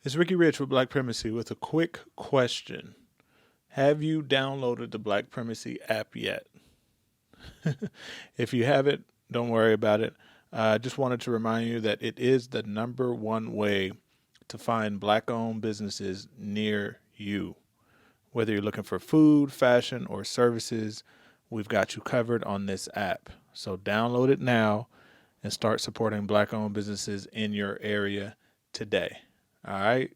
It's Ricky Rich with Black Primacy with a quick question. Have you downloaded the Black Primacy app yet? If you haven't, don't worry about it. I just wanted to remind you that it is the #1 way to find Black-owned businesses near you. Whether you're looking for food, fashion, or services, we've got you covered on this app. So download it now and start supporting Black-owned businesses in your area today. All right,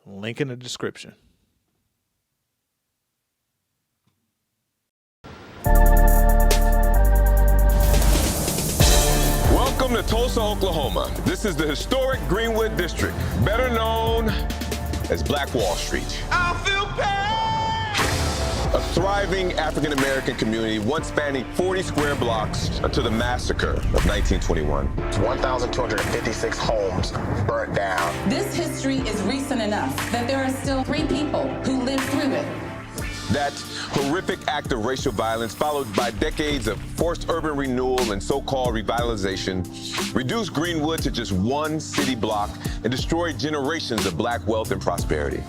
link in the description. Welcome to Tulsa, Oklahoma. This is the historic Greenwood District, better known as Black Wall Street. I feel pain! A thriving African-American community once spanning 40 square blocks until the massacre of 1921. 1,256 homes burnt down. This history is recent enough that there are still 3 people who lived through it. That horrific act of racial violence, followed by decades of forced urban renewal and so-called revitalization, reduced Greenwood to just one city block and destroyed generations of Black wealth and prosperity.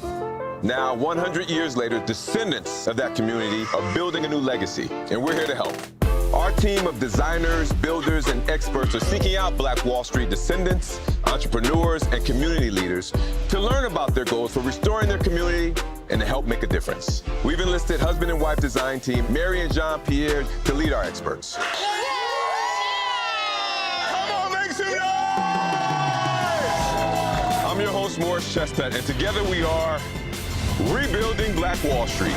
Now, 100 years later, descendants of that community are building a new legacy, and we're here to help. Our team of designers, builders, and experts are seeking out Black Wall Street descendants, entrepreneurs, and community leaders to learn about their goals for restoring their community and to help make a difference. We've enlisted husband and wife design team, Mary and John Pierre, to lead our experts. Come on, make some noise! I'm your host, Morris Chestnut, and together we are Rebuilding Black Wall Street.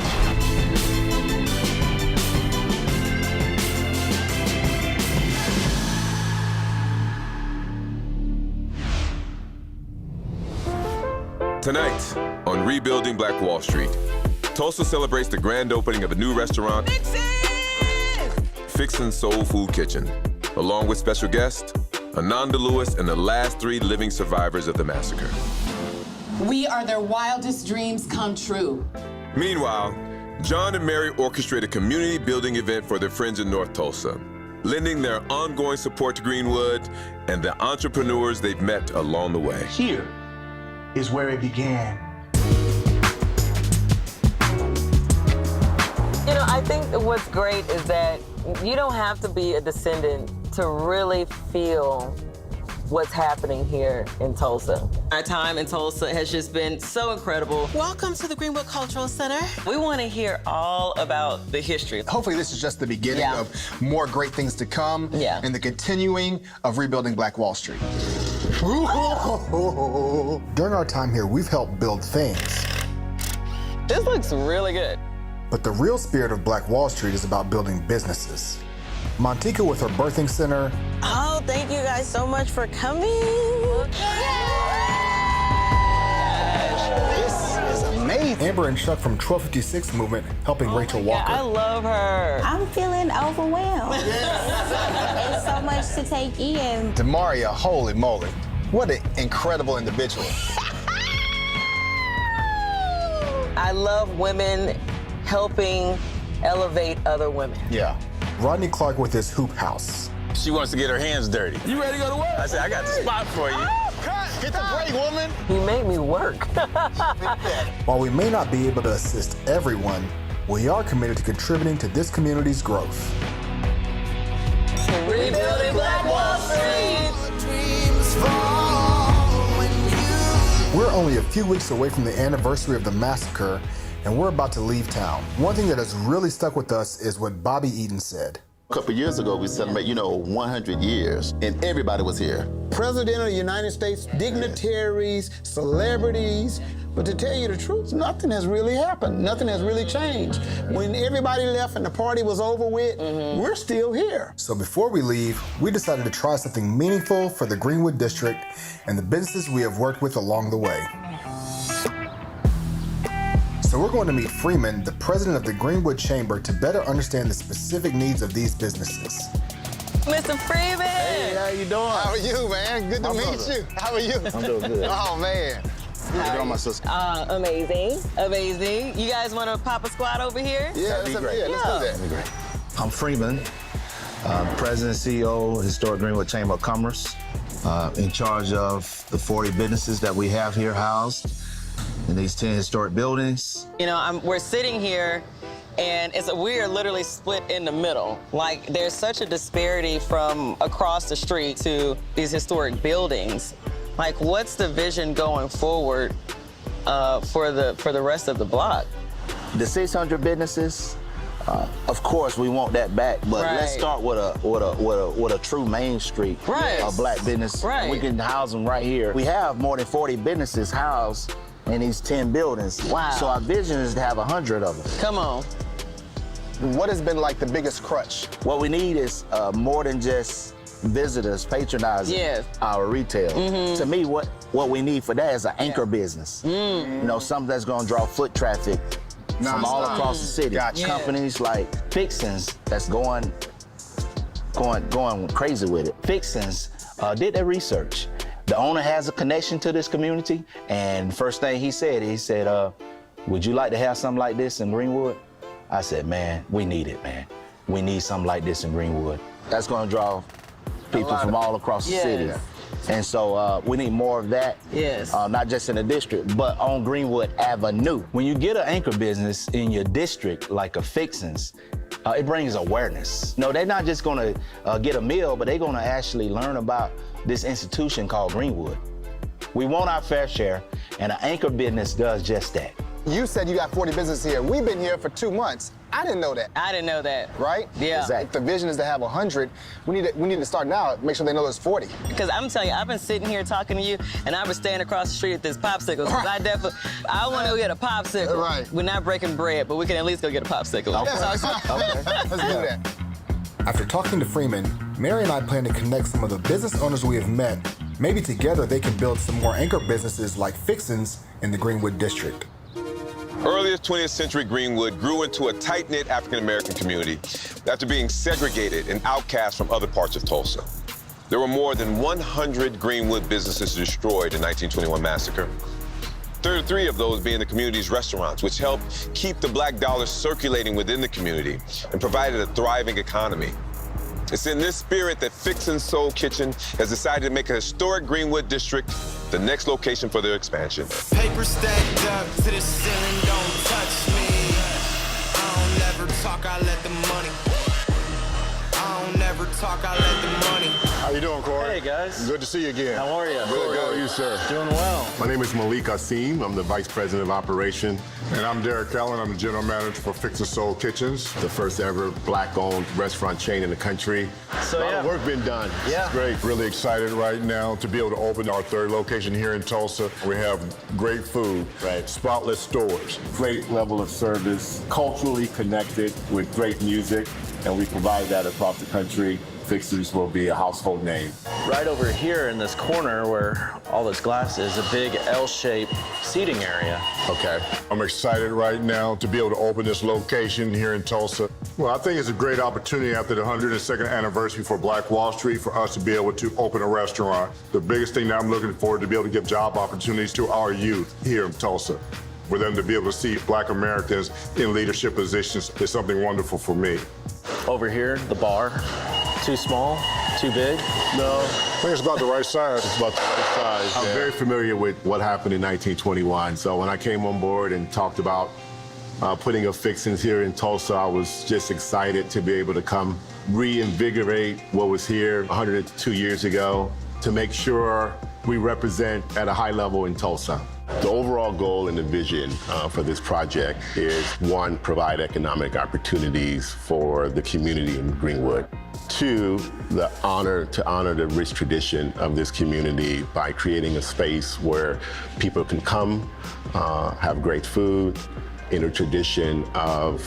Tonight on Rebuilding Black Wall Street, Tulsa celebrates the grand opening of a new restaurant, Fixins Soul Food Kitchen, along with special guest, Ananda Lewis and the last 3 living survivors of the massacre. We are their wildest dreams come true. Meanwhile, John and Mary orchestrate a community building event for their friends in North Tulsa, lending their ongoing support to Greenwood and the entrepreneurs they've met along the way. Here is where it began. You know, I think what's great is that you don't have to be a descendant to really feel what's happening here in Tulsa. Our time in Tulsa has just been so incredible. Welcome to the Greenwood Cultural Center. We want to hear all about the history. Hopefully this is just the beginning of more great things to come and the continuing of rebuilding Black Wall Street. During our time here, we've helped build things. This looks really good. But the real spirit of Black Wall Street is about building businesses. Montika with her birthing center. Oh, thank you guys so much for coming. This is amazing. Amber and Chuck from 1256 Movement helping Rachel Walker. I love her. I'm feeling overwhelmed. It's so much to take in. Demaria, holy moly. What an incredible individual. I love women helping elevate other women. Yeah. Rodney Clark with his hoop house. She wants to get her hands dirty. You ready to go to work? I said, I got the spot for you. Get the break, woman. You made me work. While we may not be able to assist everyone, we are committed to contributing to this community's growth. Rebuilding Black Wall Street. We're only a few weeks away from the anniversary of the massacre, and we're about to leave town. One thing that has really stuck with us is what Bobby Eaton said. A couple years ago, we celebrated, 100 years, and everybody was here. President of the United States, dignitaries, celebrities. But to tell you the truth, nothing has really happened. Nothing has really changed. When everybody left and the party was over with, we're still here. So before we leave, we decided to try something meaningful for the Greenwood District and the businesses we have worked with along the way. So we're going to meet Freeman, the president of the Greenwood Chamber, to better understand the specific needs of these businesses. Mr. Freeman! Hey, how you doing? How are you, man? Good to meet you. How are you? I'm doing good. Oh, man. How you doing, my sister? Amazing. Amazing. You guys want to pop a squat over here? Yeah, let's do that. That'd be great. I'm Freeman. President, CEO, Historic Greenwood Chamber of Commerce, in charge of the 40 businesses that we have here housed in these 10 historic buildings. You know, we're sitting here and we are literally split in the middle. Like, there's such a disparity from across the street to these historic buildings. Like, what's the vision going forward for the rest of the block? The 600 businesses, of course, we want that back, but let's start with a true main street of black business. Right. We can house them right here. We have more than 40 businesses housed in these 10 buildings. Wow. So our vision is to have 100 of them. Come on. What has been like the biggest crutch? What we need is more than just visitors patronizing our retail. To me, what we need for that is an anchor business. You know, something that's gonna draw foot traffic from all across the city. Companies like Fixins that's going crazy with it. Fixins did their research. The owner has a connection to this community, and first thing he said, would you like to have something like this in Greenwood? I said, man, we need it, man. We need something like this in Greenwood. That's gonna draw people from all across the city. And so we need more of that, not just in the district, but on Greenwood Avenue. When you get an anchor business in your district, like a Fixins, it brings awareness. No, they're not just gonna get a meal, but they're gonna actually learn about this institution called Greenwood. We want our fair share, and an anchor business does just that. You said you got 40 businesses here. We've been here for 2 months. I didn't know that. I didn't know that. Right? Yeah. Exactly. If the vision is to have 100, we need to start now, make sure they know there's 40. Because I'm telling you, I've been sitting here talking to you, and I was standing across the street with this popsicle. I want to go get a popsicle. Right. We're not breaking bread, but we can at least go get a popsicle. Okay. Let's do that. After talking to Freeman, Mary and I plan to connect some of the business owners we have met. Maybe together they can build some more anchor businesses like Fixins in the Greenwood district. Earlier 20th century Greenwood grew into a tight-knit African-American community after being segregated and outcast from other parts of Tulsa. There were more than 100 Greenwood businesses destroyed in the 1921 massacre. 33 of those being the community's restaurants, which helped keep the black dollar circulating within the community and provided a thriving economy. It's in this spirit that Fixins Soul Kitchen has decided to make a historic Greenwood district the next location for their expansion. Paper stacked up to the ceiling, don't touch me. I don't never talk, I let the money. I don't never talk, I let the money. How you doing, Corey? Hey, guys. Good to see you again. How are you? Good. How are you, sir? Doing well. My name is Malik Asim. I'm the Vice President of Operations. And I'm Derek Allen. I'm the General Manager for Fixins Soul Kitchens, the first ever black-owned restaurant chain in the country. So, a lot of work been done. Yeah. It's great. Really excited right now to be able to open our third location here in Tulsa. We have great food, spotless stores, great level of service, culturally connected with great music, and we provide that across the country. Fixins will be a household name. Right over here in this corner where all this glass is, a big L-shaped seating area. Okay. I'm excited right now to be able to open this location here in Tulsa. Well, I think it's a great opportunity after the 102nd anniversary for Black Wallstreet for us to be able to open a restaurant. The biggest thing that I'm looking forward to be able to give job opportunities to our youth here in Tulsa. For them to be able to see black Americans in leadership positions is something wonderful for me. Over here, the bar. Too small? Too big? No, I think it's about the right size. It's about the right size. I'm very familiar with what happened in 1921. So when I came on board and talked about putting a Fixins here in Tulsa, I was just excited to be able to come reinvigorate what was here 102 years ago to make sure we represent at a high level in Tulsa. The overall goal and the vision for this project is, one, provide economic opportunities for the community in Greenwood. Two, to honor the rich tradition of this community by creating a space where people can come, have great food in a tradition of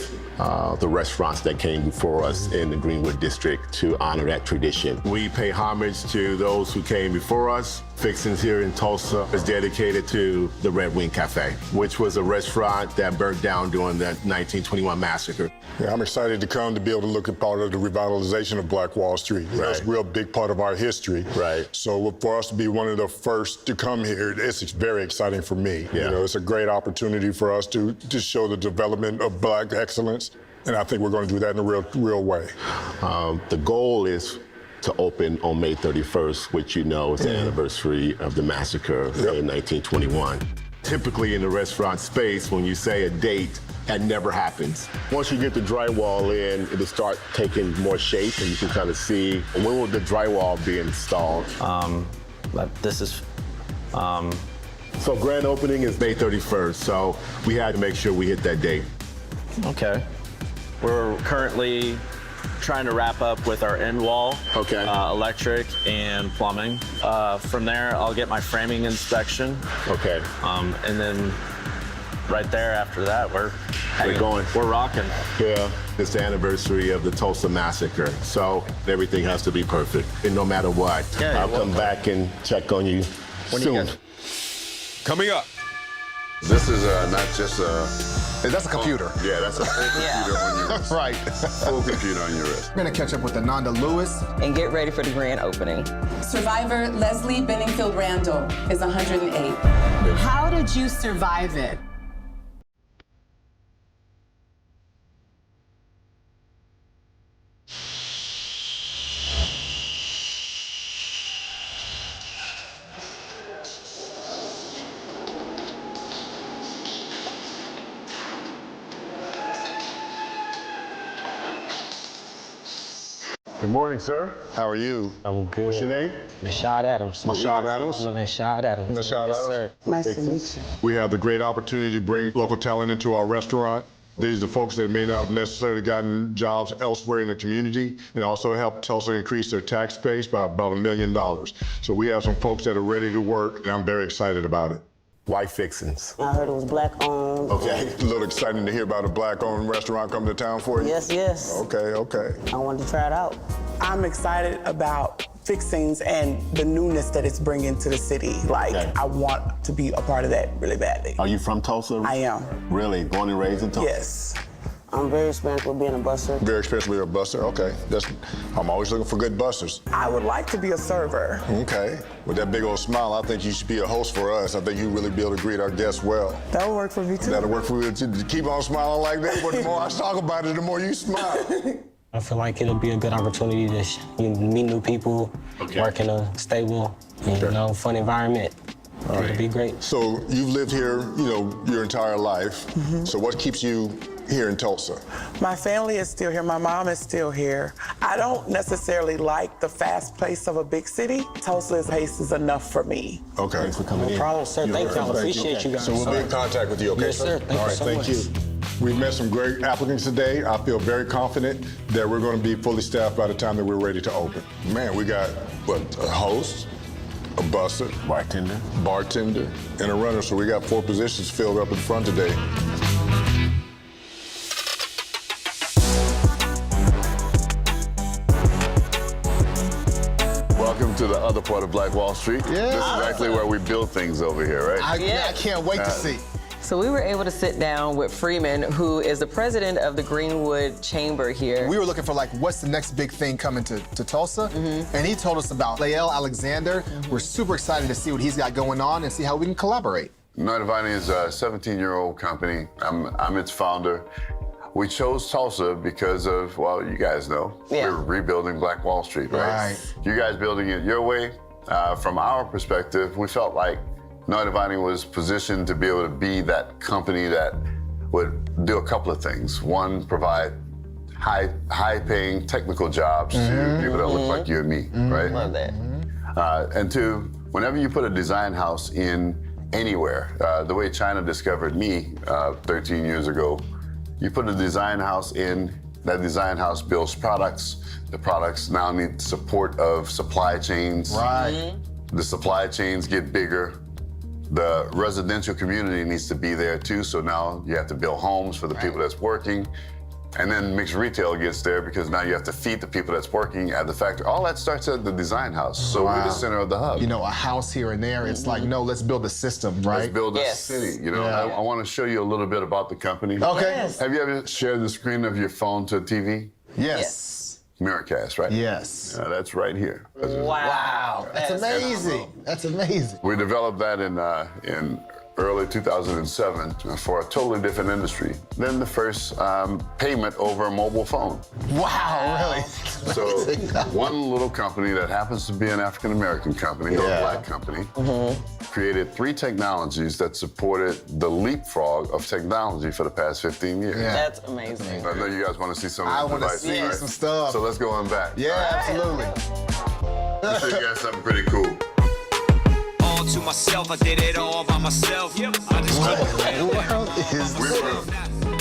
the restaurants that came before us in the Greenwood district to honor that tradition. We pay homage to those who came before us. Fixins here in Tulsa is dedicated to the Red Wing Cafe, which was a restaurant that burnt down during the 1921 massacre. Yeah, I'm excited to come to be able to look at part of the revitalization of Black Wallstreet. That's a real big part of our history. Right. So for us to be one of the first to come here, it's very exciting for me. Yeah. You know, it's a great opportunity for us to show the development of Black excellence. And I think we're going to do that in a real way. The goal is to open on May 31st, which you know is the anniversary of the massacre in 1921. Typically in the restaurant space, when you say a date, that never happens. Once you get the drywall in, it'll start taking more shape, and you can kind of see when will the drywall be installed. So grand opening is May 31st, so we had to make sure we hit that date. Okay. We're currently trying to wrap up with our end wall, electric and plumbing. From there, I'll get my framing inspection. Okay. And then right there after that, we're going. We're rocking. Yeah, it's the anniversary of the Tulsa massacre, so everything has to be perfect, and no matter what. I'll come back and check on you soon. Coming up. This is not just a... That's a computer. Yeah, that's a full computer on your wrist. Right. Full computer on your wrist. We're gonna catch up with Ananda Lewis. And get ready for the grand opening. Survivor Leslie Benningfield Randall is 108. How did you survive it? Good morning, sir. How are you? I'm good. What's your name? Rashad Adams. Rashad Adams? Rashad Adams. Rashad Adams. Sir. Nice to meet you. We have the great opportunity to bring local talent into our restaurant. These are the folks that may not have necessarily gotten jobs elsewhere in the community, and also help Tulsa increase their tax base by about $1 million. So we have some folks that are ready to work, and I'm very excited about it. Why Fixins? I heard it was black-owned. Okay. A little exciting to hear about a black-owned restaurant coming to town for you? Yes. Okay. I wanted to try it out. I'm excited about Fixins and the newness that it's bringing to the city. I want to be a part of that really badly. Are you from Tulsa? I am. Really? Born and raised in Tulsa? Yes. I'm very experienced with being a busser. Very experienced with being a busser? Okay. I'm always looking for good busters. I would like to be a server. Okay. With that big old smile, I think you should be a host for us. I think you really be able to greet our guests well. That would work for me, too. That'll work for you, too. Keep on smiling like that, but the more I talk about it, the more you smile. I feel like it'll be a good opportunity to meet new people, work in a stable, fun environment. It'll be great. So you've lived here, your entire life. So what keeps you here in Tulsa? My family is still here. My mom is still here. I don't necessarily like the fast pace of a big city. Tulsa's pace is enough for me. Okay. Thanks for coming in. No problem, sir. Thank y'all. Appreciate you guys. So we'll be in contact with you, okay? Yes, sir. Thank you so much. Thank you. We've met some great applicants today. I feel very confident that we're going to be fully staffed by the time that we're ready to open. Man, we got, a host, a busser, bartender, and a runner. So we got 4 positions filled up in front today. Welcome to the other part of Black Wall Street. Yeah. This is actually where we build things over here, right? I can't wait to see. So we were able to sit down with Freeman, who is the president of the Greenwood Chamber here. We were looking for what's the next big thing coming to Tulsa, and he told us about Lael Alexander. We're super excited to see what he's got going on and see how we can collaborate. Notivani is a 17-year-old company. I'm its founder. We chose Tulsa because of, you guys know, we're rebuilding Black Wall Street, right? You guys building it your way. From our perspective, we felt like Notivani was positioned to be able to be that company that would do a couple of things. One, provide high-paying technical jobs to people that look like you and me, right? Love that. And 2, whenever you put a design house in anywhere, the way China discovered me 13 years ago, you put a design house in, that design house builds products. The products now need support of supply chains. Right. The supply chains get bigger. The residential community needs to be there too, so now you have to build homes for the people that's working. And then mixed retail gets there because now you have to feed the people that's working at the factory. All that starts at the design house. So we're the center of the hub. A house here and there. It's like, no, let's build a system, right? Let's build a city. I want to show you a little bit about the company. Okay. Yes. Have you ever shared the screen of your phone to TV? Yes. Miracast, right? Yes. That's right here. Wow. That's amazing. That's amazing. We developed that in early 2007 for a totally different industry. Then the first payment over a mobile phone. Wow, really? So one little company that happens to be an African-American company, or a black company, created 3 technologies that supported the leapfrog of technology for the past 15 years. Yeah. That's amazing. I know you guys want to see some of I the want to devices, see right? some stuff. So let's go on back. Yeah, absolutely. I'll show you guys something pretty cool. All to myself, I did it all by myself. I just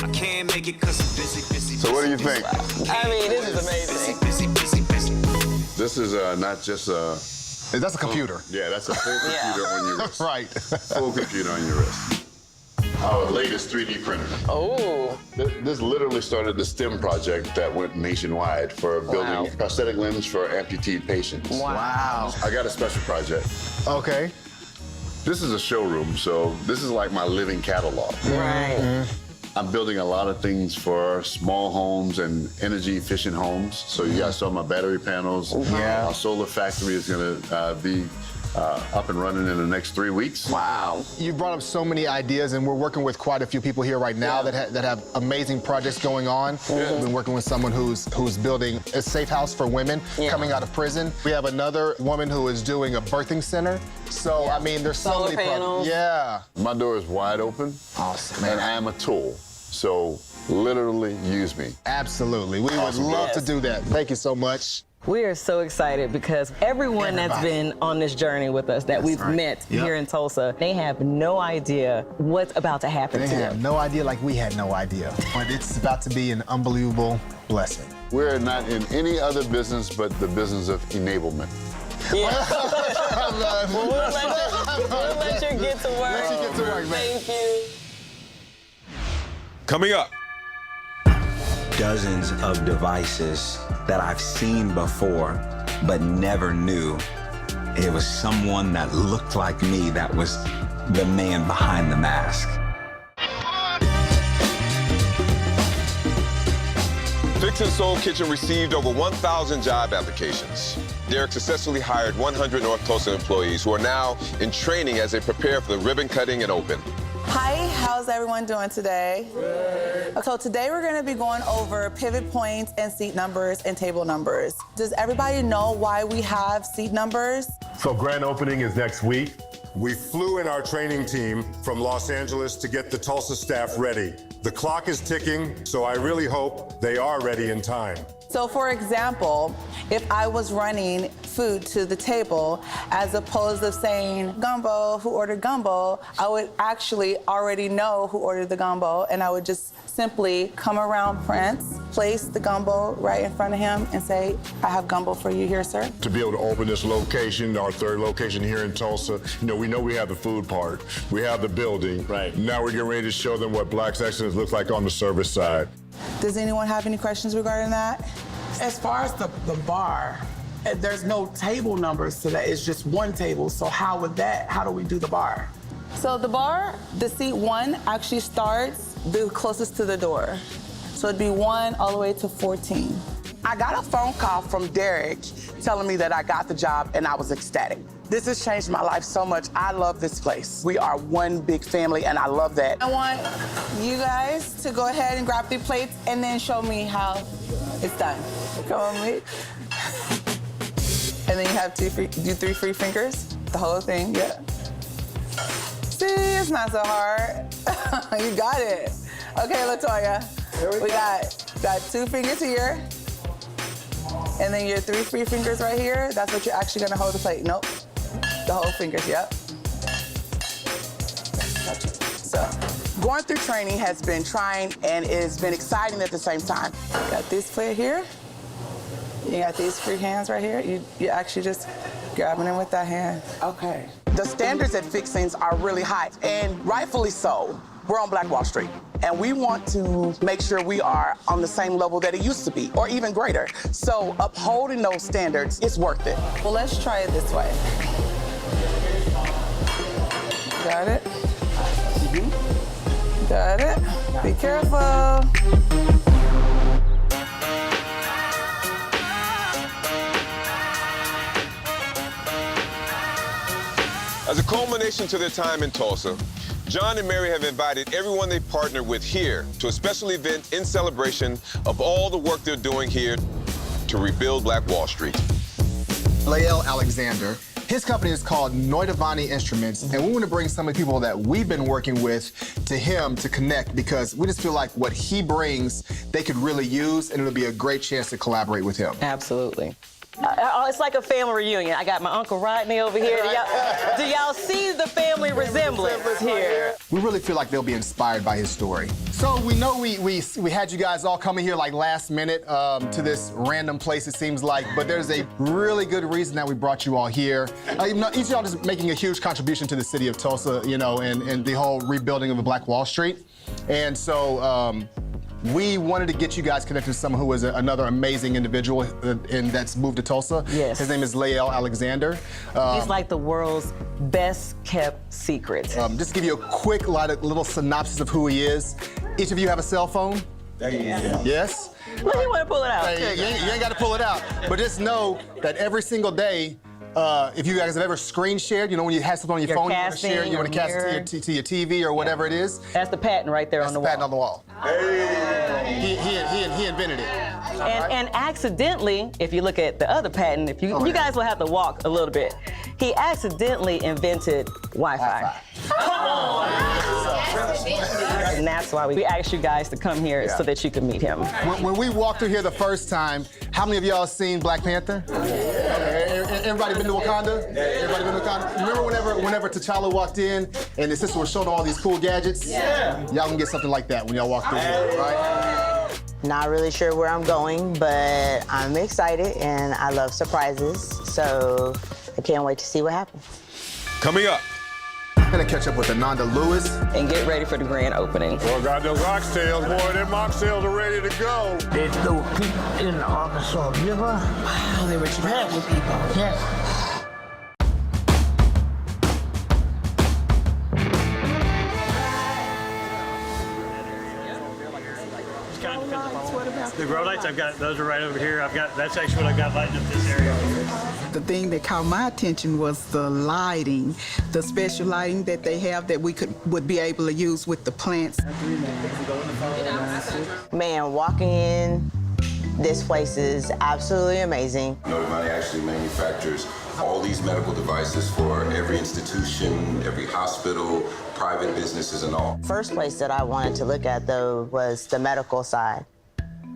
I can't make it 'cause I'm busy. So what do you think? I mean, this is amazing. This is not just a... That's a computer. Yeah, that's a full computer on your wrist. Right. Full computer on your wrist. Our latest 3D printer. Oh. This literally started the STEM project that went nationwide for building prosthetic limbs for amputee patients. Wow. I got a special project. Okay. This is a showroom, so this is like my living catalog. Right. I'm building a lot of things for small homes and energy efficient homes. So you guys saw my battery panels. Yeah. Our solar factory is gonna be up and running in the next 3 weeks. Wow. You brought up so many ideas, and we're working with quite a few people here right now that have amazing projects going on. We've been working with someone who's building a safe house for women coming out of prison. We have another woman who is doing a birthing center. So, I mean, there's so many panels. Yeah. My door is wide open. Awesome, And I am a tool. So literally use me. Absolutely. We would love to do that. Thank you so much. We are so excited because everyone that's been on this journey with us that we've met here in Tulsa, they have no idea what's about to happen They to have them. no idea like we had no idea. But it's about to be an unbelievable blessing. We're not in any other business but the business of enablement. Yeah. We'll let you get to work. Let you get to work, man. Thank you. Coming up. Dozens of devices that I've seen before, but never knew it was someone that looked like me that was the man behind the mask. Fixins Soul Kitchen received over 1,000 job applications. Derek successfully hired 100 North Tulsa employees who are now in training as they prepare for the ribbon cutting and open. Hi, how's everyone doing today? So today we're going to be going over pivot points and seat numbers and table numbers. Does everybody know why we have seat numbers? So grand opening is next week. We flew in our training team from Los Angeles to get the Tulsa staff ready. The clock is ticking, so I really hope they are ready in time. So for example, if I was running food to the table, as opposed to saying gumbo, who ordered gumbo, I would actually already know who ordered the gumbo, and I would just simply come around Prince, place the gumbo right in front of him, and say, I have gumbo for you here, sir. To be able to open this location, our third location here in Tulsa, we know we have the food part, we have the building. Right. Now we're getting ready to show them what Black Excellence looks like on the service side. Does anyone have any questions regarding that? As far as the bar, there's no table numbers to that. It's just one table. So how do we do the bar? So the bar, the seat 1 actually starts the closest to the door. So it'd be 1 all the way to 14. I got a phone call from Derek telling me that I got the job, and I was ecstatic. This has changed my life so much. I love this place. We are one big family, and I love that. I want you guys to go ahead and grab 3 plates and then show me how it's done. Come on, me. And then you have 3 free fingers, the whole thing, yeah. See, it's not so hard. You got it. Okay, LaToya, we got 2 fingers here, and then your 3 free fingers right here. That's what you're actually gonna hold the plate. Nope, the whole fingers, yep. So, going through training has been trying and it's been exciting at the same time. Got this plate here. You got these free hands right here. You actually just grabbing them with that hand. Okay. The standards at Fixins are really high, and rightfully so. We're on Black Wall Street, and we want to make sure we are on the same level that it used to be, or even greater. So upholding those standards is worth it. Well, let's try it this way. Got it? Got it. Be careful. As a culmination to their time in Tulsa, John and Mary have invited everyone they partner with here to a special event in celebration of all the work they're doing here to rebuild Black Wall Street. Lael Alexander. His company is called Noidavani Instruments, and we want to bring some of the people that we've been working with to him to connect because we just feel like what he brings, they could really use, and it'll be a great chance to collaborate with him. Absolutely. It's like a family reunion. I got my Uncle Rodney over here. Do y'all see the family resemblance here? We really feel like they'll be inspired by his story. So we know we had you guys all coming here like last minute to this random place, it seems like, but there's a really good reason that we brought you all here. Each of y'all is making a huge contribution to the city of Tulsa, you know, and the whole rebuilding of the Black Wall Street. And so, we wanted to get you guys connected to someone who is another amazing individual and that's moved to Tulsa. Yes. His name is Lael Alexander. He's like the world's best kept secret. Just to give you a quick little synopsis of who he is. Each of you have a cell phone? Yes? Well, he want to pull it out. Hey, you ain't got to pull it out. But just know that every single day, if you guys have ever screen shared, you know, when you have something on your phone, you want to share, you want to cast it to your TV or whatever it is. That's the patent right there on the wall. Patent on the wall. Hey. He invented it. And accidentally, if you look at the other patent, if you guys will have to walk a little bit. He accidentally invented Wi-Fi. And that's why we asked you guys to come here so that you can meet him. When we walked through here the first time, how many of y'all seen Black Panther? Everybody been to Wakanda? Everybody been to Wakanda? Remember whenever T'Challa walked in and his sister was showing all these cool gadgets? Y'all can get something like that when y'all walk through here, right? Not really sure where I'm going, but I'm excited and I love surprises. So I can't wait to see what happens. Coming up. I'm gonna catch up with Ananda Lewis. And get ready for the grand opening. Well, got those oxtails, boy. Them oxtails are ready to go. There's no people in the Arkansas River. Wow, they were traveling people. Yes. The grow lights, I've got, those are right over here. That's actually what I got lighting up this area. The thing that caught my attention was the lighting, the special lighting that they have that we would be able to use with the plants. Man, walking in this place is absolutely amazing. Noidavani actually manufactures all these medical devices for every institution, every hospital, private businesses and all. First place that I wanted to look at though was the medical side.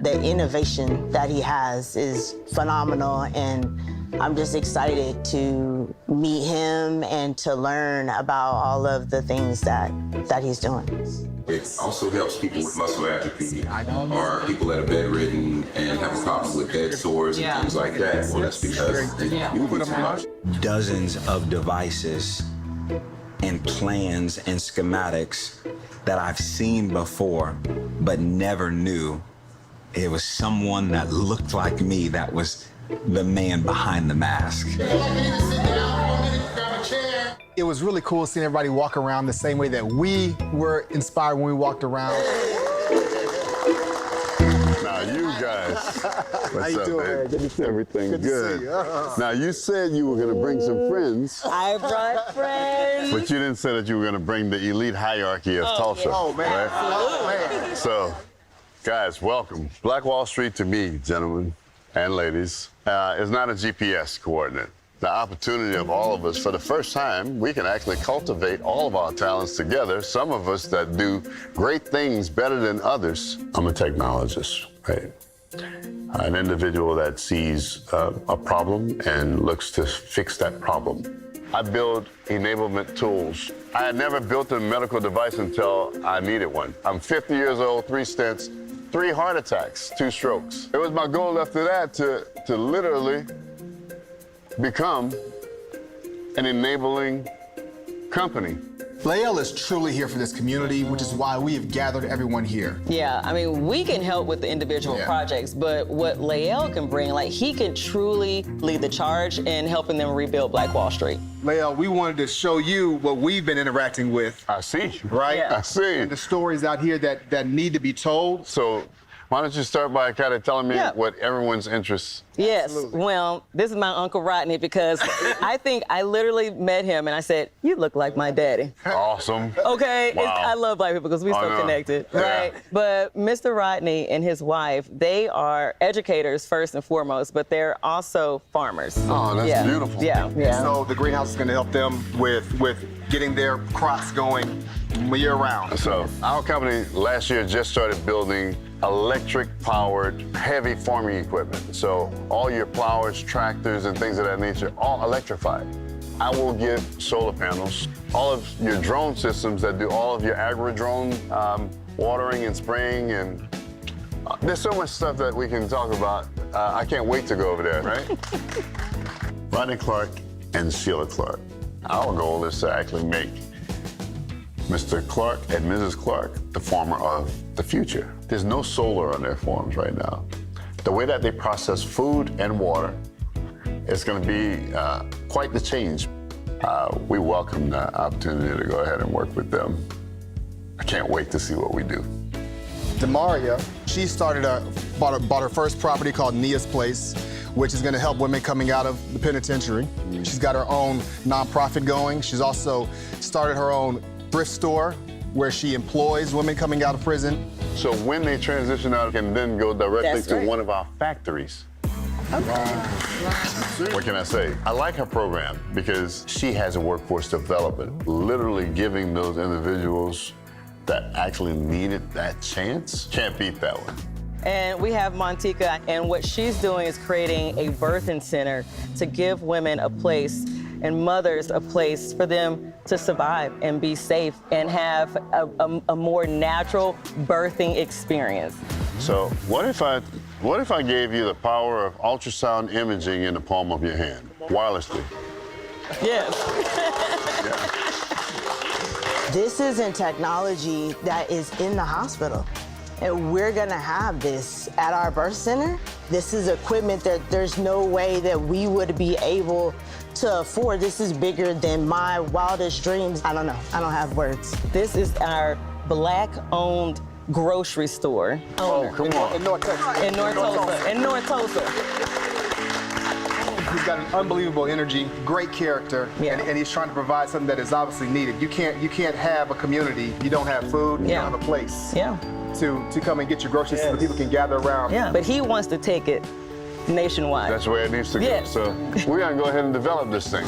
The innovation that he has is phenomenal, and I'm just excited to meet him and to learn about all of the things that he's doing. It also helps people with muscle atrophy or people that are bedridden and have a problem with bed sores and things like that. Well, that's because they're moving too much. Dozens of devices and plans and schematics that I've seen before, but never knew it was someone that looked like me that was the man behind the mask. It was really cool seeing everybody walk around the same way that we were inspired when we walked around. Now you guys, How you doing, man? Good to see you. Everything Good to see you. Now you said you were gonna bring some friends. I brought friends. But you didn't say that you were gonna bring the elite hierarchy of Tulsa. Oh, man. Right? Oh, man. So, guys, welcome. Black Wall Street to me, gentlemen and ladies, is not a GPS coordinate. The opportunity of all of us, for the first time, we can actually cultivate all of our talents together. Some of us that do great things better than others. I'm a technologist, right? An individual that sees a problem and looks to fix that problem. I build enablement tools. I had never built a medical device until I needed one. I'm 50 years old, 3 stents, 3 heart attacks, 2 strokes. It was my goal after that to literally become an enabling company. Lael is truly here for this community, which is why we have gathered everyone here. Yeah, I mean, we can help with the individual projects, but what Lael can bring, like, he can truly lead the charge in helping them rebuild Black Wall Street. Lael, we wanted to show you what we've been interacting with. I see. Right? I see. And the stories out here that need to be told. So why don't you start by kind of telling me what everyone's interests Yes. Well, this is my Uncle Rodney because I think I literally met him and I said, "You look like my daddy." Awesome. Okay. Wow. I love black people because we're so connected, right? But Mr. Rodney and his wife, they are educators first and foremost, but they're also farmers. Oh, that's beautiful. Yeah. Yeah. So the greenhouse is going to help them with getting their crops going year round. So our company last year just started building electric-powered heavy farming equipment. So all your plowers, tractors, and things of that nature, all electrified. I will get solar panels, all of your drone systems that do all of your agri-drone watering and spraying, and there's so much stuff that we can talk about. I can't wait to go over there. Right? Rodney Clark and Sheila Clark. Our goal is to actually make Mr. Clark and Mrs. Clark the farmer of the future. There's no solar on their farms right now. The way that they process food and water is going to be quite the change. We welcome the opportunity to go ahead and work with them. I can't wait to see what we do. Demaria, she bought her first property called Nia's Place, which is going to help women coming out of the penitentiary. She's got her own nonprofit going. She's also started her own thrift store where she employs women coming out of prison. So when they transition out, can then go directly to one of our factories. What can I say? I like her program because she has a workforce development, literally giving those individuals that actually needed that chance. Can't beat that one. And we have Montika, and what she's doing is creating a birthing center to give women a place and mothers a place for them to survive and be safe and have a more natural birthing experience. So what if I gave you the power of ultrasound imaging in the palm of your hand, wirelessly? Yes. This isn't technology that is in the hospital. And we're gonna have this at our birth center. This is equipment that there's no way that we would be able to afford. This is bigger than my wildest dreams. I don't know, I don't have words. This is our Black-owned grocery store. Oh, come on. In North Tulsa. In North Tulsa. He's got an unbelievable energy, great character, and he's trying to provide something that is obviously needed. You can't have a community, you don't have food, you don't have a place. To come and get your groceries so that people can gather around. Yeah, but he wants to take it nationwide. That's where it needs to go. Yes. So we're gonna go ahead and develop this thing.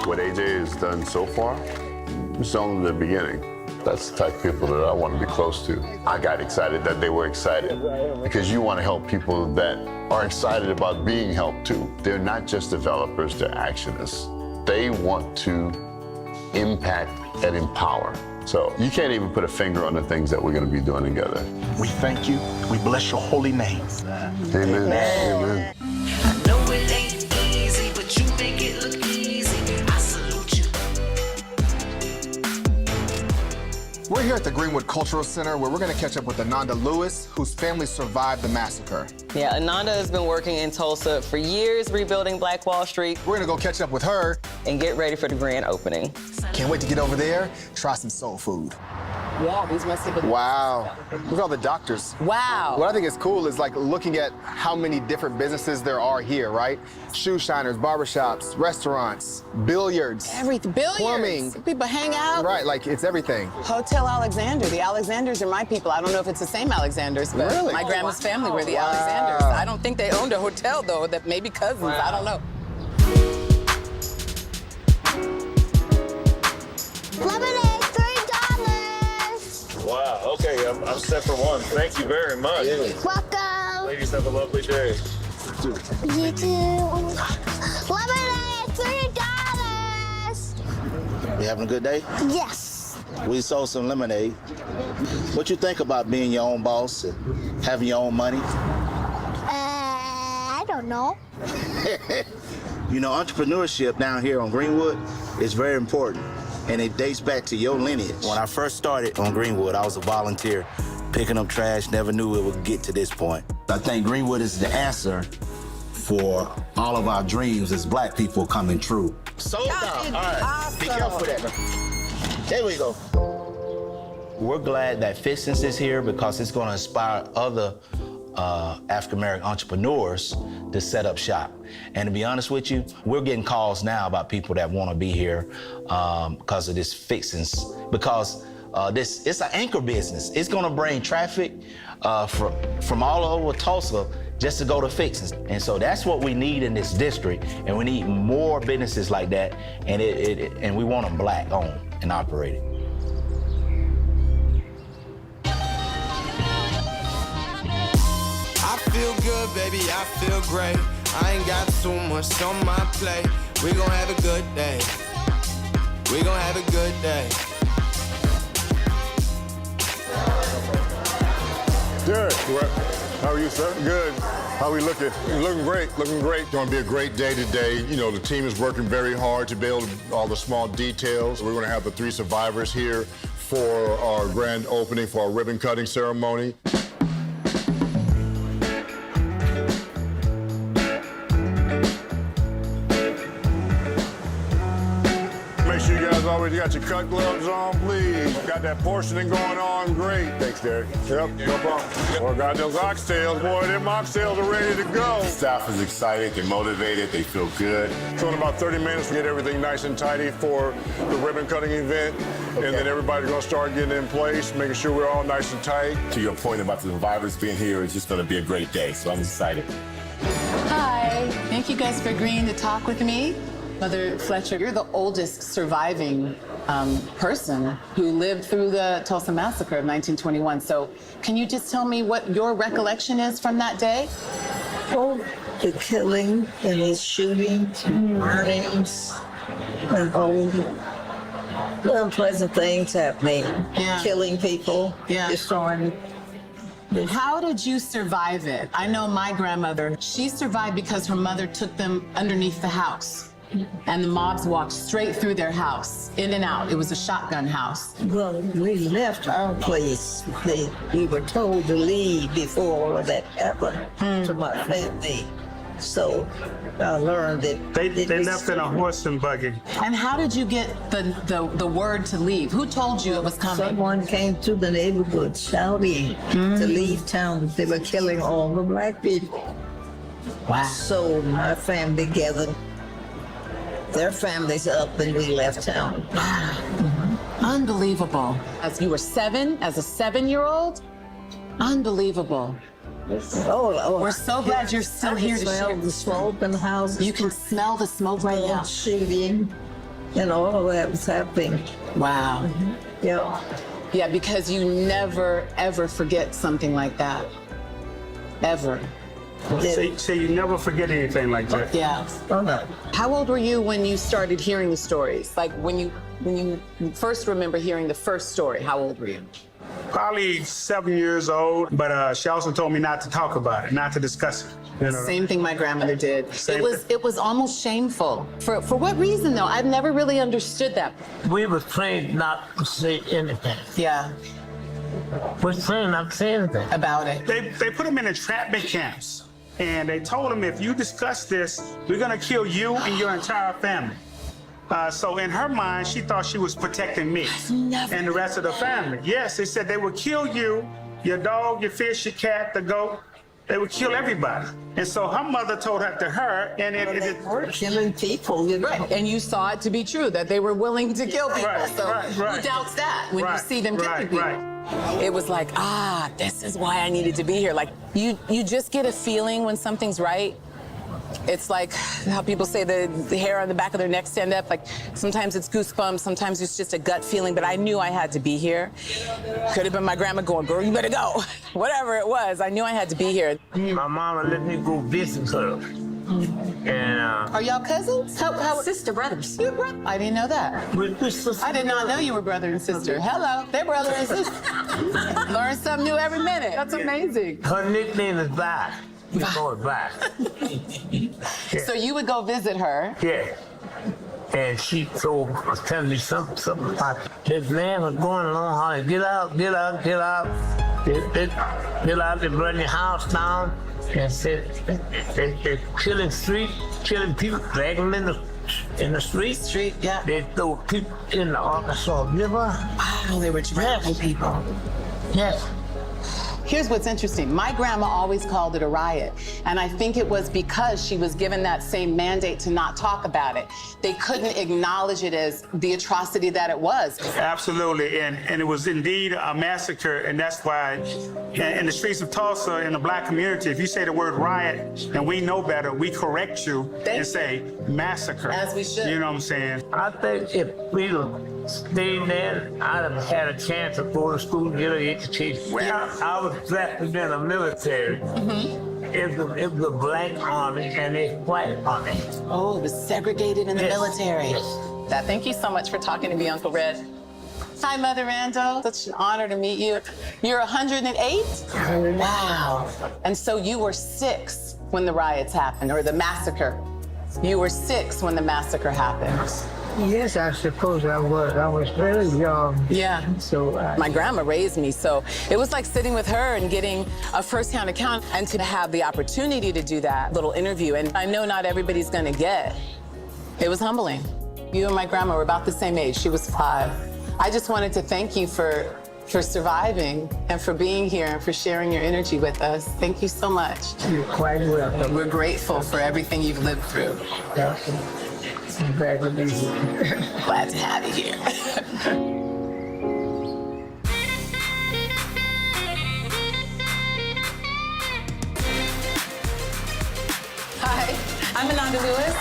What AJ has done so far, it's only the beginning. That's the type of people that I want to be close to. I got excited that they were excited because you want to help people that are excited about being helped too. They're not just developers, they're actionists. They want to impact and empower. So you can't even put a finger on the things that we're going to be doing together. We thank you. We bless your holy name. Amen. Amen. No, it ain't easy, but you make it look easy. I salute you. We're here at the Greenwood Cultural Center where we're going to catch up with Ananda Lewis, whose family survived the massacre. Yeah, Ananda has been working in Tulsa for years rebuilding Black Wall Street. We're going to go catch up with her and get ready for the grand opening. Can't wait to get over there, try some soul food. Yeah, these must have been. Wow. Look at all the doctors. Wow. What I think is cool is like looking at how many different businesses there are here, right? Shoe shiners, barbershops, restaurants, billiards. Everything. Billiards. Plumbing. People hang out. Right, like it's everything. Hotel Alexander. The Alexanders are my people. I don't know if it's the same Alexanders, but really? my grandma's family were the Alexanders. I don't think they owned a hotel though. That maybe cousins. I don't know. Lemonade, $3. Wow, okay, I'm set for one. Thank you very much. Welcome. Ladies, have a lovely day. You too. Lemonade, $3. You having a good day? Yes. We sold some lemonade. What you think about being your own boss and having your own money? I don't know. You know, entrepreneurship down here on Greenwood is very important, and it dates back to your lineage. When I first started on Greenwood, I was a volunteer, picking up trash, never knew it would get to this point. I think Greenwood is the answer for all of our dreams as Black people coming true. Sold out. All right, awesome. Be careful with that. There we go. We're glad that Fixins is here because it's going to inspire other African American entrepreneurs to set up shop. And to be honest with you, we're getting calls now about people that want to be here because of this Fixins, because it's an anchor business. It's going to bring traffic from all over Tulsa just to go to Fixins. And so that's what we need in this district, and we need more businesses like that, and we want them Black owned and operated. I feel good, baby, I feel great. I ain't got too much on my plate. We gon' have a good day. We gon' have a good day. Derek, how are you, sir? Good. How are we looking? Looking great, looking great. It's gonna be a great day today. You know, the team is working very hard to build all the small details. We're gonna have the 3 survivors here for our grand opening, for our ribbon cutting ceremony. Make sure you guys always got your cut gloves on, please. Got that portioning going on, great. Thanks, Derek. Yep, no problem. Boy, got those oxtails, boy, them oxtails are ready to go. Staff is excited, they're motivated, they feel good. So in about 30 minutes, we get everything nice and tidy for the ribbon cutting event. Okay. And then everybody's gonna start getting in place, making sure we're all nice and tight. To your point about the survivors being here, it's just gonna be a great day, so I'm excited. Hi, thank you guys for agreeing to talk with me. Mother Fletcher, you're the oldest surviving person who lived through the Tulsa Massacre of 1921. So can you just tell me what your recollection is from that day? Oh, the killing and the shooting, murders, and all unpleasant things happening, killing people, destroying. How did you survive it? I know my grandmother, she survived because her mother took them underneath the house. And the mobs walked straight through their house, in and out. It was a shotgun house. Well, we left our place. We were told to leave before all of that happened to my family. So I learned that they left in a horse and buggy. And how did you get the word to leave? Who told you it was coming? Someone came to the neighborhood shouting to leave town. They were killing all the Black people. Wow. So my family gathered their families up and we left town. Unbelievable. As you were 7, as a 7-year-old? Unbelievable. Oh, we're so glad you're still here to share. The smoke in the house. You can smell the smoke right now. Shooting, and all of that was happening. Wow. Yeah. Yeah, because you never, ever forget something like that. Ever. So you never forget anything like that? Yeah. Oh, no. How old were you when you started hearing the stories? Like when you first remember hearing the first story, how old were you? Probably 7 years old, but she also told me not to talk about it, not to discuss it. You know? Same thing my grandmother did. It was almost shameful. For what reason though? I've never really understood that. We were trained not to say anything. Yeah. We're trained not to say anything about it. They put them in entrapment camps. And they told him, if you discuss this, we're gonna kill you and your entire family. So in her mind, she thought she was protecting me and the rest of the family. Yes, they said they would kill you, your dog, your fish, your cat, the goat. They would kill everybody. And so her mother told that to her, and it were killing people. You know? Right, and you saw it to be true, that they were willing to kill people. Right, so who doubts that when you see them killing people? It was like, this is why I needed to be here. Like, you just get a feeling when something's right. It's like how people say the hair on the back of their neck stand up. Like, sometimes it's goosebumps, sometimes it's just a gut feeling, but I knew I had to be here. Could have been my grandma going, girl, you better go. Whatever it was, I knew I had to be here. My mama let me go visit her. And are y'all cousins? How sister brothers? You're brother? I didn't know that. I did not know you were brother and sister. Hello, they're brother and sister. Learn something new every minute. That's amazing. Her nickname is Vi. We call her Vi. So you would go visit her? Yeah. And she was telling me something about this man was going along, hollering, get out. Get out, they burn your house down. And said they're killing people, dragging them in the street. Yeah. They throw people in the Arkansas River. Wow, they were dragging people. Yes. Here's what's interesting. My grandma always called it a riot. And I think it was because she was given that same mandate to not talk about it. They couldn't acknowledge it as the atrocity that it was. Absolutely, and it was indeed a massacre, and that's why in the streets of Tulsa, in the black community, if you say the word riot and we know better, we correct you and say massacre. As we should. You know what I'm saying? I think if we'd have stayed there, I'd have had a chance to go to school and get an education. Well, I was drafted in the military. It was the black army and the white army. Oh, it was segregated in the military. Yes. Thank you so much for talking to me, Uncle Red. Hi, Mother Randall. Such an honor to meet you. You're 108? Wow. And so you were 6 when the riots happened, or the massacre. You were 6 when the massacre happened. Yes, I suppose I was. I was very young. Yeah. So my grandma raised me, so it was like sitting with her and getting a firsthand account, and to have the opportunity to do that little interview. And I know not everybody's gonna get. It was humbling. You and my grandma were about the same age. She was 5. I just wanted to thank you for surviving and for being here and for sharing your energy with us. Thank you so much. You're quite welcome. We're grateful for everything you've lived through. I'm glad to be here. Glad to have you here. Hi, I'm Ananda Lewis.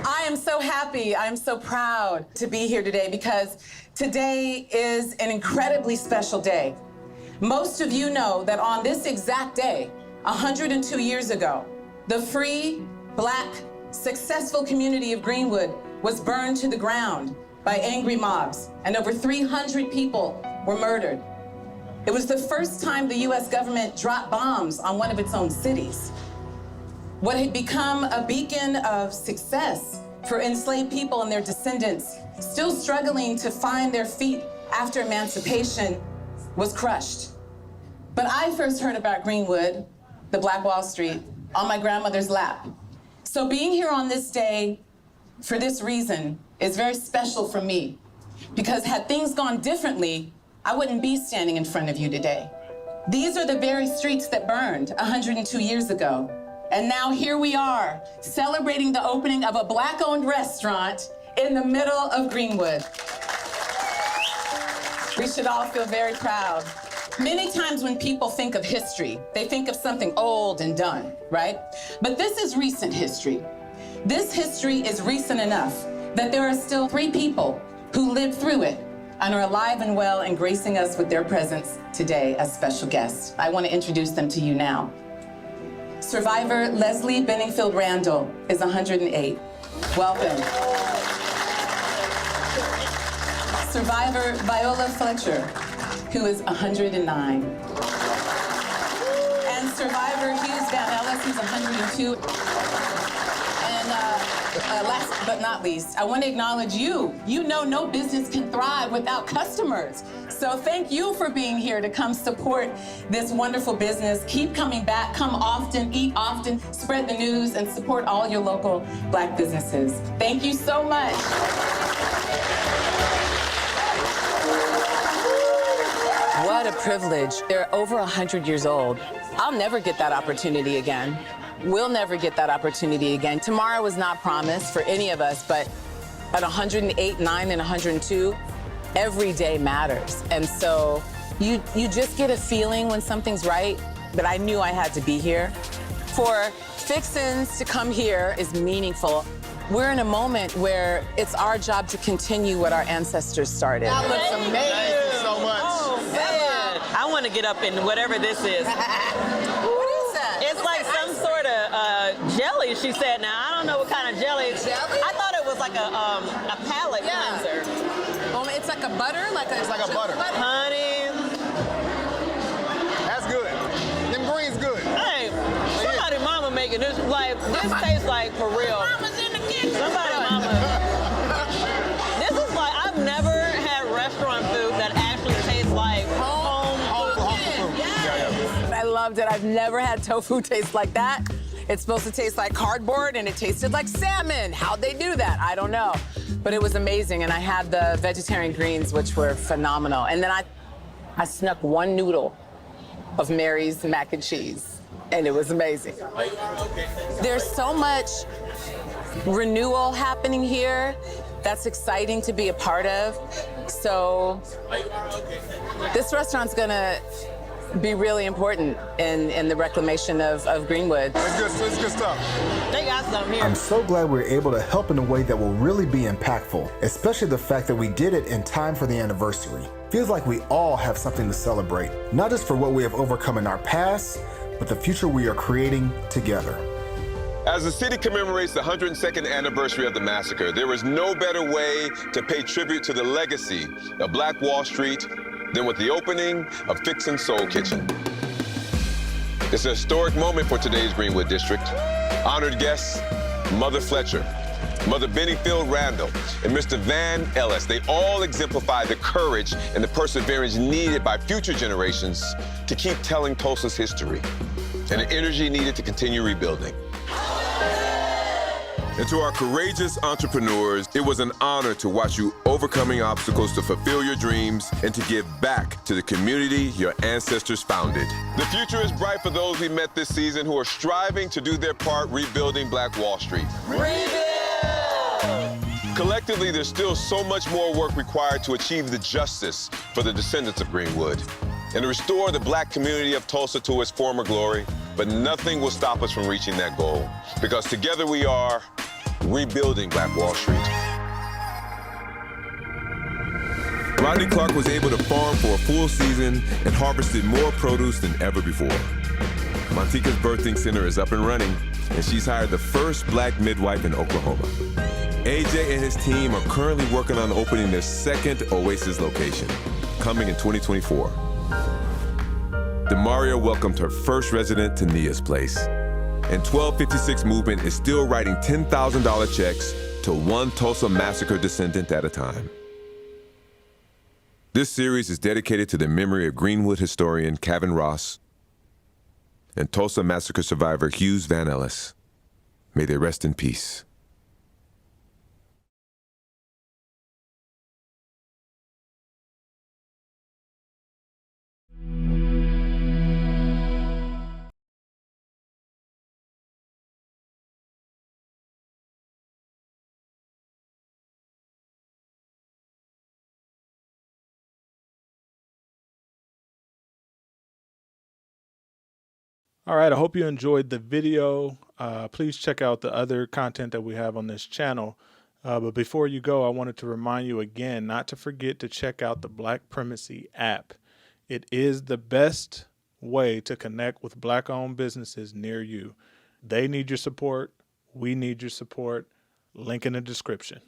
I am so happy, I'm so proud to be here today because today is an incredibly special day. Most of you know that on this exact day, 102 years ago, the free, Black, successful community of Greenwood was burned to the ground by angry mobs, and over 300 people were murdered. It was the first time the US government dropped bombs on one of its own cities. What had become a beacon of success for enslaved people and their descendants, still struggling to find their feet after emancipation, was crushed. But I first heard about Greenwood, the Black Wall Street, on my grandmother's lap. So being here on this day for this reason is very special for me, because had things gone differently, I wouldn't be standing in front of you today. These are the very streets that burned 102 years ago. And now here we are, celebrating the opening of a Black-owned restaurant in the middle of Greenwood. We should all feel very proud. Many times when people think of history, they think of something old and done, right? But this is recent history. This history is recent enough that there are still 3 people who lived through it and are alive and well and gracing us with their presence today as special guests. I want to introduce them to you now. Survivor Leslie Benningfield Randall is 108. Welcome. Survivor Viola Fletcher, who is 109. And survivor Hughes Van Ellis, who's 102. And last but not least, I want to acknowledge you. You know no business can thrive without customers. So thank you for being here to come support this wonderful business. Keep coming back, come often, eat often, spread the news, and support all your local Black businesses. Thank you so much. What a privilege. They're over 100 years old. I'll never get that opportunity again. We'll never get that opportunity again. Tomorrow is not promised for any of us, but at 108, 9, and 102, every day matters. And so you just get a feeling when something's right, but I knew I had to be here. For Fixins to come here is meaningful. We're in a moment where it's our job to continue what our ancestors started. That looks amazing. Thank you so much. Oh, man. I want to get up in whatever this is. What is that? It's like some sort of jelly, she said. Now, I don't know what kind of jelly. Jelly? I thought it was like a palate cleanser. Well, it's like a butter? It's like a butter. Honey. That's good. Them greens good. Hey, somebody mama making this, like, this tastes like for real. Mama's in the kitchen. Somebody mama. This is like, I've never had restaurant food that actually tastes like home food. Yes. I loved it. I've never had tofu taste like that. It's supposed to taste like cardboard, and it tasted like salmon. How'd they do that? I don't know. But it was amazing, and I had the vegetarian greens, which were phenomenal. And then I snuck one noodle of Mary's mac and cheese, and it was amazing. There's so much renewal happening here that's exciting to be a part of. So this restaurant's gonna be really important in the reclamation of Greenwood. It's good stuff. They got some here. I'm so glad we're able to help in a way that will really be impactful, especially the fact that we did it in time for the anniversary. Feels like we all have something to celebrate, not just for what we have overcome in our past, but the future we are creating together. As the city commemorates the 102nd anniversary of the massacre, there is no better way to pay tribute to the legacy of Black Wall Street than with the opening of Fixins Soul Kitchen. It's a historic moment for today's Greenwood District. Honored guests, Mother Fletcher, Mother Bennyfield Randall, and Mr. Van Ellis, they all exemplify the courage and the perseverance needed by future generations to keep telling Tulsa's history and the energy needed to continue rebuilding. And to our courageous entrepreneurs, it was an honor to watch you overcoming obstacles to fulfill your dreams and to give back to the community your ancestors founded. The future is bright for those we met this season who are striving to do their part rebuilding Black Wall Street. Rebuild! Collectively, there's still so much more work required to achieve the justice for the descendants of Greenwood and to restore the Black community of Tulsa to its former glory. But nothing will stop us from reaching that goal, because together we are rebuilding Black Wall Street. Rodney Clark was able to farm for a full season and harvested more produce than ever before. Montika's birthing center is up and running, and she's hired the first Black midwife in Oklahoma. AJ and his team are currently working on opening their second Oasis location, coming in 2024. Demaria welcomed her first resident to Nia's place. And 1256 Movement is still writing $10,000 checks to one Tulsa massacre descendant at a time. This series is dedicated to the memory of Greenwood historian Kevin Ross and Tulsa massacre survivor Hughes Van Ellis. May they rest in peace. All right, I hope you enjoyed the video. Please check out the other content that we have on this channel. But before you go, I wanted to remind you again not to forget to check out the Black Primacy app. It is the best way to connect with Black-owned businesses near you. They need your support. We need your support. Link in the description.